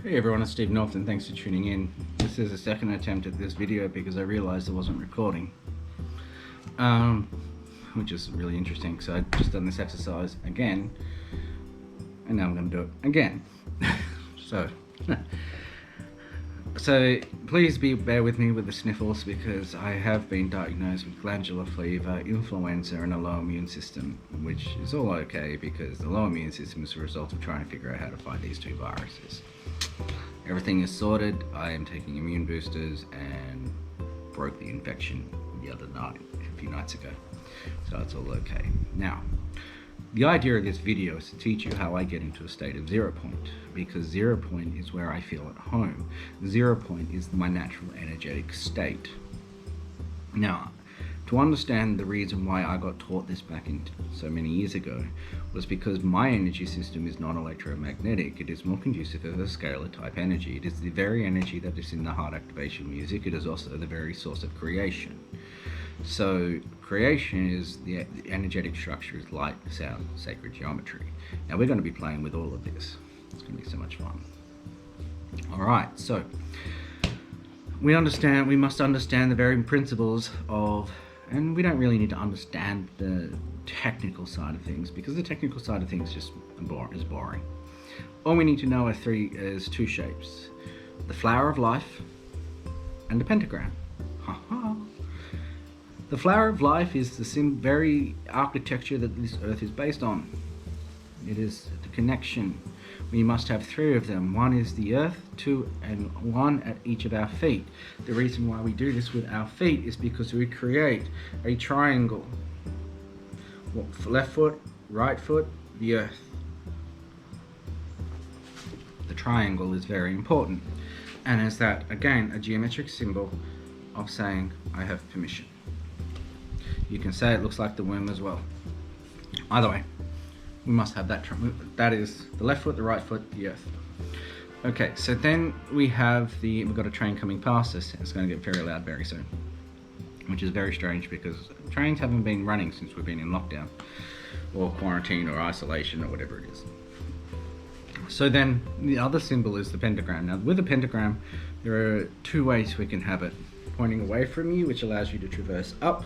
Hey everyone, it's Steve Norton. Thanks for tuning in. This is a second attempt at this video because I realized I wasn't recording, which is really interesting. So I've just done this exercise again, and now I'm going to do it again. So please bear with me with the sniffles because I have been diagnosed with glandular fever, influenza, and a low immune system, which is all okay because the low immune system is a result of trying to figure out how to fight these two viruses. Everything is sorted. I am taking immune boosters and broke the infection the other night, a few nights ago. So it's all okay. Now, the idea of this video is to teach you how I get into a state of 0 point, because 0 point is where I feel at home. 0 point is my natural energetic state. Now, to understand the reason why I got taught this back in so many years ago was because my energy system is not electromagnetic. It is more conducive of a scalar type energy. It is the very energy that is in the heart activation music. It is also the very source of creation. So creation is the energetic structure is light, sound, sacred geometry. Now we're going to be playing with all of this. It's going to be so much fun. All right, so we must understand the very principles of, and we don't really need to understand the technical side of things because the technical side of things is boring. All we need to know is two shapes: the flower of life and the pentagram. The flower of life is the very architecture that this earth is based on. It is the connection. We must have three of them. One is the earth, two, and one at each of our feet. The reason why we do this with our feet is because we create a triangle. Left foot, right foot, the earth. The triangle is very important. And is that, again, a geometric symbol of saying, I have permission. You can say it looks like the womb as well. Either way, we must have that. That is the left foot, the right foot, the earth. Okay, so then we've got a train coming past us. It's going to get very loud very soon, which is very strange because trains haven't been running since we've been in lockdown or quarantine or isolation or whatever it is. So then the other symbol is the pentagram. Now with the pentagram, there are two ways we can have it. Pointing away from you, which allows you to traverse up,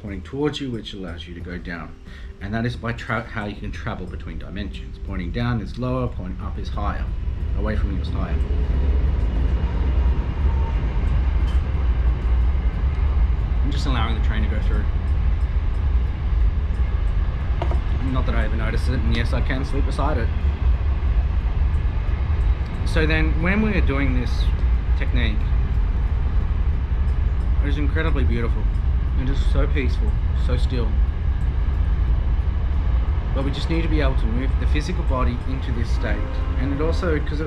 pointing towards you, which allows you to go down. And that is by how you can travel between dimensions. Pointing down is lower, pointing up is higher. Away from you is higher. I'm just allowing the train to go through. Not that I ever noticed it, and yes, I can sleep beside it. So then, when we're doing this technique, it is incredibly beautiful. It is so peaceful, so still. But we just need to be able to move the physical body into this state. And it also, because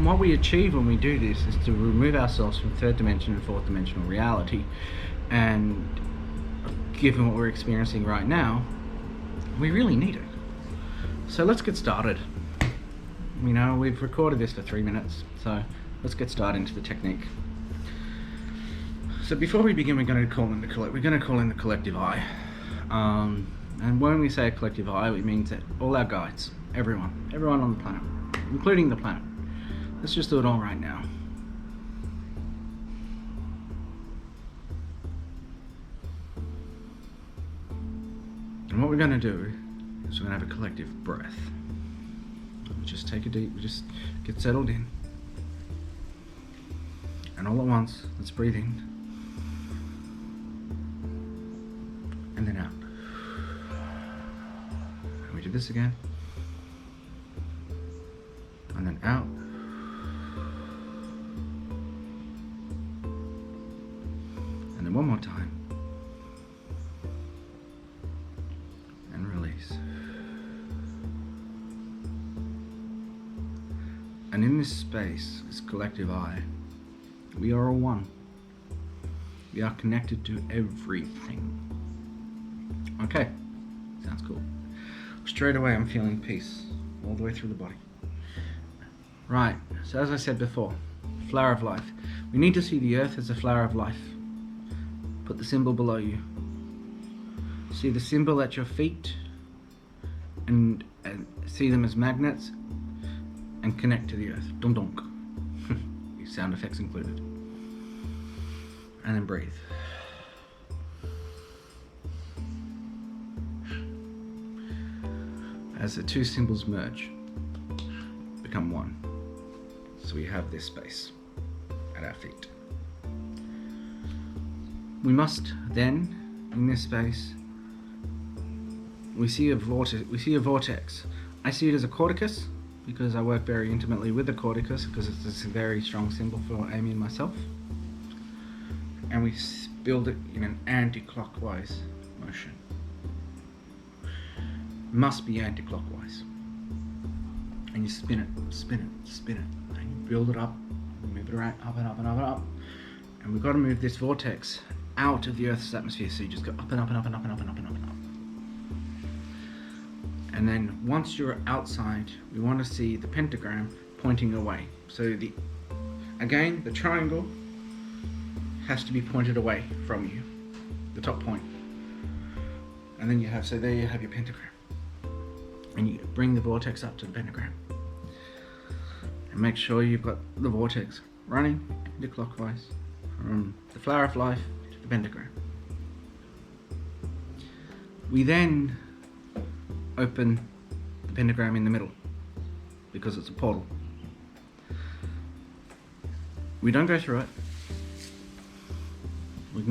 what we achieve when we do this is to remove ourselves from third dimension and fourth dimensional reality. And given what we're experiencing right now, we really need it. So let's get started. You know, we've recorded this for 3 minutes, so let's get started into the technique. So before we begin, we're going to call in the collective I. And when we say a collective I, it means that all our guides, everyone on the planet, including the planet. Let's just do it all right now. And what we're going to do is we're going to have a collective breath. Just take a deep, just get settled in. And all at once, let's breathe in. And then out. And we do this again. And then out. And then one more time. And release. And in this space, this collective I, we are all one. We are connected to everything. Okay, sounds cool. Straight away I'm feeling peace all the way through the body. Right, so as I said before, flower of life. We need to see the earth as a flower of life. Put the symbol below you. See the symbol at your feet and see them as magnets and connect to the earth. Dunk dunk. Sound effects included. And then breathe. As the two symbols merge, become one. So we have this space at our feet. We must then, in this space, we see a vortex. I see it as a corticus because I work very intimately with the corticus because it's a very strong symbol for Amy and myself. And we build it in an anti-clockwise motion. Must be anti-clockwise. And you spin it, spin it, spin it. And you build it up, move it around, up and up and up and up. And we've got to move this vortex out of the Earth's atmosphere. So you just go up and up and up and up and up and up and up and up. And then once you're outside, we want to see the pentagram pointing away. So the triangle has to be pointed away from you, the top point. And then there you have your pentagram. And you bring the vortex up to the pentagram. And make sure you've got the vortex running anti-clockwise from the flower of life to the pentagram. We then open the pentagram in the middle because it's a portal. We don't go through it. We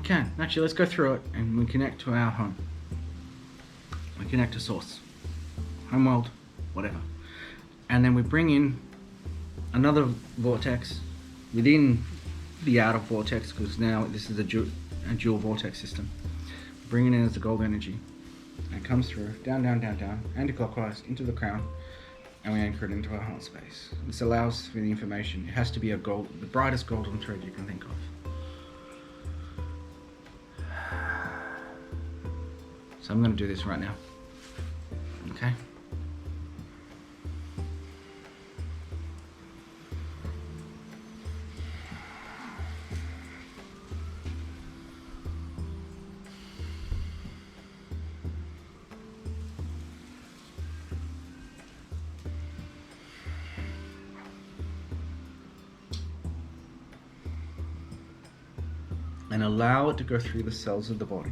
can. Actually, let's go through it and we connect to our home. We connect to source. Homeworld, whatever. And then we bring in another vortex within the outer vortex because now this is a dual vortex system. Bring it in as the gold energy. And it comes through, down, down, down, down, anti-clockwise, into the crown, and we anchor it into our heart space. This allows for the information. It has to be the brightest golden thread you can think of. So I'm going to do this right now. Okay? And allow it to go through the cells of the body.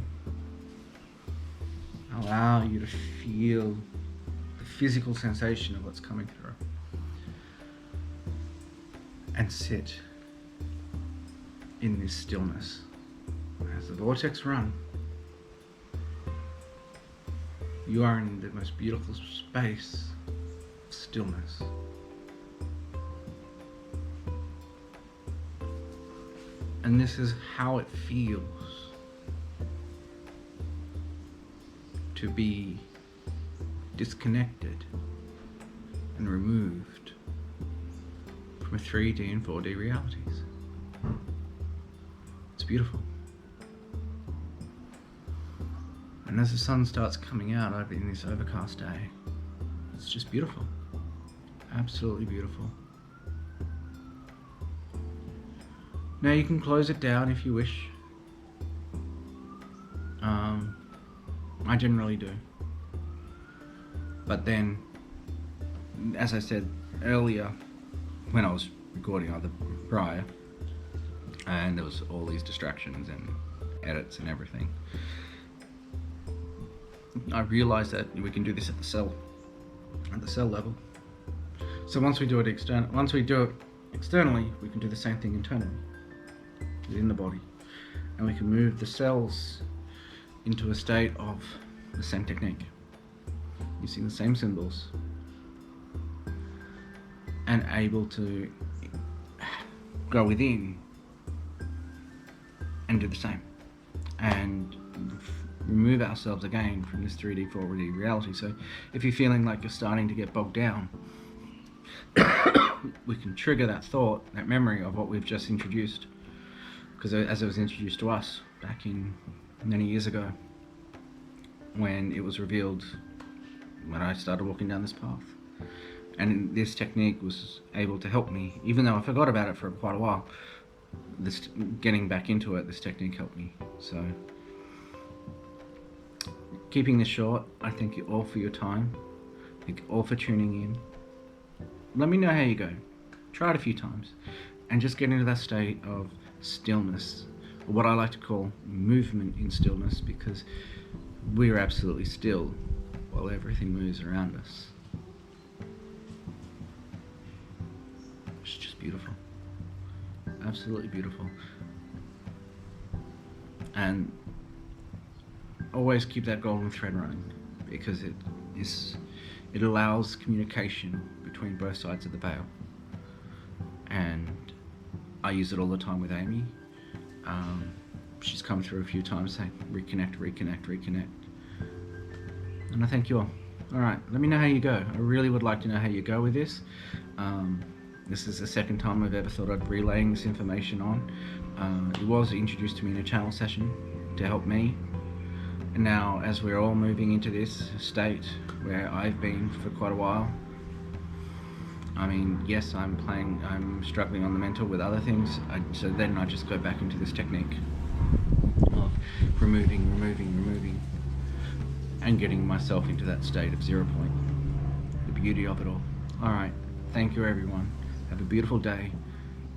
Allow you to feel the physical sensation of what's coming through. And sit in this stillness. As the vortex runs, you are in the most beautiful space of stillness. And this is how it feels to be disconnected and removed from 3D and 4D realities. It's beautiful. And as the sun starts coming out over in this overcast day, it's just beautiful. Absolutely beautiful. Now you can close it down if you wish. I generally do. But then, as I said earlier, when I was recording prior, and there was all these distractions and edits and everything, I realized that we can do this at the cell level. So once we do it externally, we can do the same thing internally within the body, and we can move the cells into a state of the same technique using the same symbols and able to go within and do the same and remove ourselves again from this 3D 4D reality. So if you're feeling like you're starting to get bogged down, we can trigger that thought, that memory of what we've just introduced, because as it was introduced to us back in many years ago when it was revealed when I started walking down this path. And this technique was able to help me, even though I forgot about it for quite a while. Getting back into it, this technique helped me. So keeping this short, I thank you all for your time. Thank you all for tuning in. let me know how you go. Try it a few times and just get into that state of stillness, or what I like to call movement in stillness, because we're absolutely still while everything moves around us. It's just beautiful. Absolutely beautiful. And always keep that golden thread running, because it allows communication between both sides of the veil. And I use it all the time with Amy. She's come through a few times saying reconnect, reconnect, reconnect. And I thank you all. Alright, let me know how you go. I really would like to know how you go with this. This is the second time I've ever thought I'd relaying this information on. It was introduced to me in a channel session to help me. And now, as we're all moving into this state where I've been for quite a while, I mean, yes, I'm struggling on the mental with other things, so then I just go back into this technique of removing, and getting myself into that state of 0 point. The beauty of it all. Alright, thank you everyone. Have a beautiful day.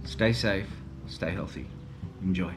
Stay safe, stay healthy. Enjoy.